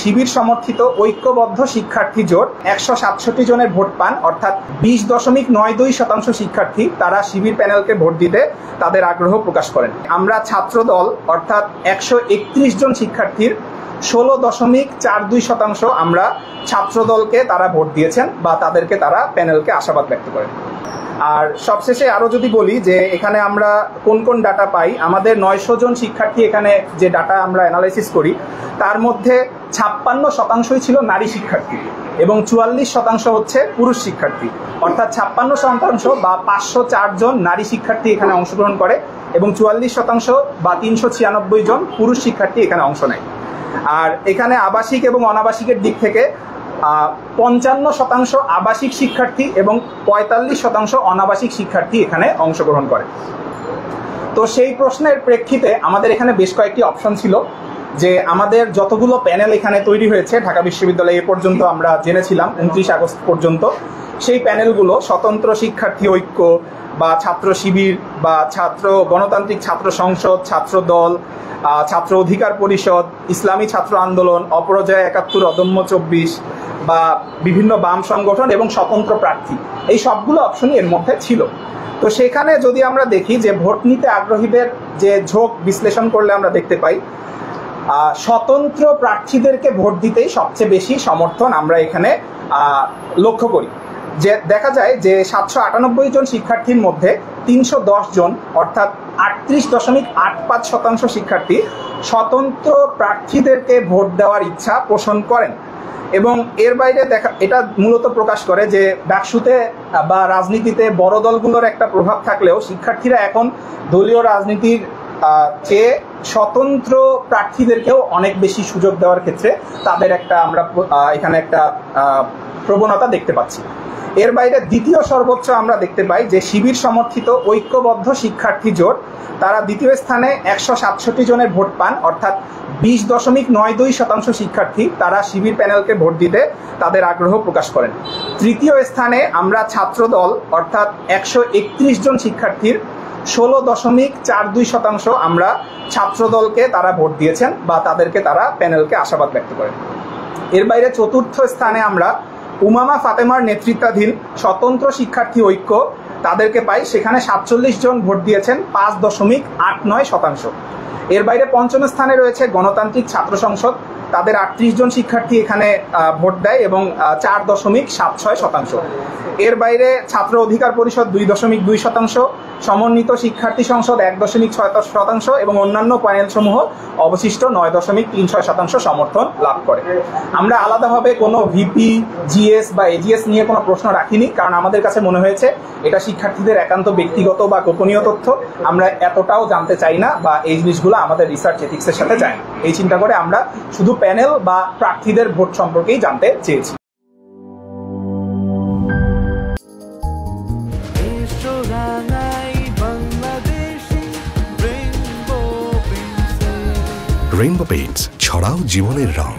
শিবির সমর্থিত ঐক্যবদ্ধ শিক্ষার্থী জোট 167 জনের ভোট পান, অর্থাৎ 20.92% শিক্ষার্থী তারা শিবির প্যানেলকে ভোট দিতে তাদের আগ্রহ প্রকাশ করেন। আমরা ছাত্র দল অর্থাৎ 131 জন শিক্ষার্থীর 16.42% আমরা ছাত্র দলকে তারা ভোট দিয়েছেন বা তাদেরকে তারা প্যানেলকে আশাবাদ ব্যক্ত করেন। আর সবশেষে আরও যদি বলি যে এখানে আমরা কোন কোন ডাটা পাই, আমাদের 900 জন শিক্ষার্থী এখানে যে ডাটা আমরা অ্যানালাইসিস করি তার মধ্যে 56% ছিল নারী শিক্ষার্থী এবং 44% হচ্ছে পুরুষ শিক্ষার্থী, অর্থাৎ 56% বা 504 জন নারী শিক্ষার্থী এখানে অংশগ্রহণ করে এবং 44% বা 396 জন পুরুষ শিক্ষার্থী এখানে অংশ নেয়। আর এখানে আবাসিক এবং অনাবাসিকের দিক থেকে 55% আবাসিক শিক্ষার্থী এবং 45% অনাবাসিক শিক্ষার্থী এখানে অংশগ্রহণ করে। তো সেই প্রশ্নের প্রেক্ষিতে আমাদের এখানে বেশ কয়েকটি অপশন ছিল যে আমাদের যতগুলো প্যানেল এখানে তৈরি হয়েছে ঢাকা বিশ্ববিদ্যালয়ে এ পর্যন্ত আমরা জেনেছিলাম 29 আগস্ট পর্যন্ত, সেই প্যানেলগুলো স্বতন্ত্র শিক্ষার্থী ঐক্য বা ছাত্র শিবির বা গণতান্ত্রিক ছাত্র সংসদ, ছাত্র দল, ছাত্র অধিকার পরিষদ, ইসলামী ছাত্র আন্দোলন, অপরাজয় 71, অদম্য 24 বা বিভিন্ন বাম সংগঠন এবং স্বতন্ত্র প্রার্থী, এই সবগুলো অপশনই এর মধ্যে ছিল। তো সেখানে যদি আমরা দেখি যে ভোট নিতে আগ্রহীদের যে ঝোঁক বিশ্লেষণ করলে আমরা দেখতে পাই স্বতন্ত্র প্রার্থীদেরকে ভোট দিতেই সবচেয়ে বেশি সমর্থন আমরা এখানে লক্ষ্য করি। যে দেখা যায় যে 798 জন শিক্ষার্থীর মধ্যে 310 জন অর্থাৎ 38.85% শিক্ষার্থী স্বতন্ত্র প্রার্থীদেরকে ভোট দেওয়ার ইচ্ছা পোষণ করেন। এবং এর বাইরে এটা মূলত প্রকাশ করে যে ডাকসুতে বা রাজনীতিতে বড় দলগুলোর একটা প্রভাব থাকলেও শিক্ষার্থীরা এখন দলীয় রাজনীতির চেয়ে স্বতন্ত্র প্রার্থীদেরকেও অনেক বেশি সুযোগ দেওয়ার ক্ষেত্রে তাদের আমরা এখানে একটা প্রবণতা দেখতে পাচ্ছি। এর বাইরে দ্বিতীয় সর্বোচ্চ আমরা দেখতে পাই যে শিবির সমর্থিত ঐক্যবদ্ধ শিক্ষার্থী জোট তারা দ্বিতীয় স্থানে 167 জনের ভোট পান, অর্থাৎ 20.92% শিক্ষার্থী তারা শিবির প্যানেলকে ভোট দিতে তাদের আগ্রহ প্রকাশ করেন। তৃতীয় স্থানে আমরা ছাত্র দল অর্থাৎ 131 জন শিক্ষার্থীর 16.42% আমরা ছাত্র দলকে তারা ভোট দিয়েছেন বা তাদেরকে তারা প্যানেলকে আশাবাদ ব্যক্ত করেন। এর বাইরে চতুর্থ স্থানে আমরা উমামা ফাতেমার নেতৃত্বাধীন স্বতন্ত্র শিক্ষার্থী ঐক্য তাদেরকে পাই, সেখানে 47 জন ভোট দিয়েছেন 5.89%। এর বাইরে পঞ্চম স্থানে রয়েছে গণতান্ত্রিক ছাত্র সংসদ, তাদের 38 জন শিক্ষার্থী এখানে ভোট দেয় এবং 4.76%। এর বাইরে ছাত্র অধিকার পরিষদ 2.2%, সমন্বিত শিক্ষার্থী সংসদ 1.6% এবং অন্যান্য প্যানেল সমূহ অবশিষ্ট 9.36% সমর্থন লাভ করে। আমরা আলাদাভাবে কোনো ভিপি, জিএস বা এজিএস নিয়ে কোনো প্রশ্ন রাখিনি, কারণ আমাদের কাছে মনে হয়েছে এটা শিক্ষার্থীদের একান্ত ব্যক্তিগত বা গোপনীয় তথ্য, আমরা এতটাও জানতে চাই না বা এই জিনিসগুলো আমাদের রিসার্চ এথিক্সের সাথে যায় না। এই চিন্তা করে আমরা শুধু প্যানেল বা প্রার্থীদের ভোট সম্পর্কেই জানতে চেয়েছি। রেইনবো পেইন্টস, ছড়াও জীবনের রং।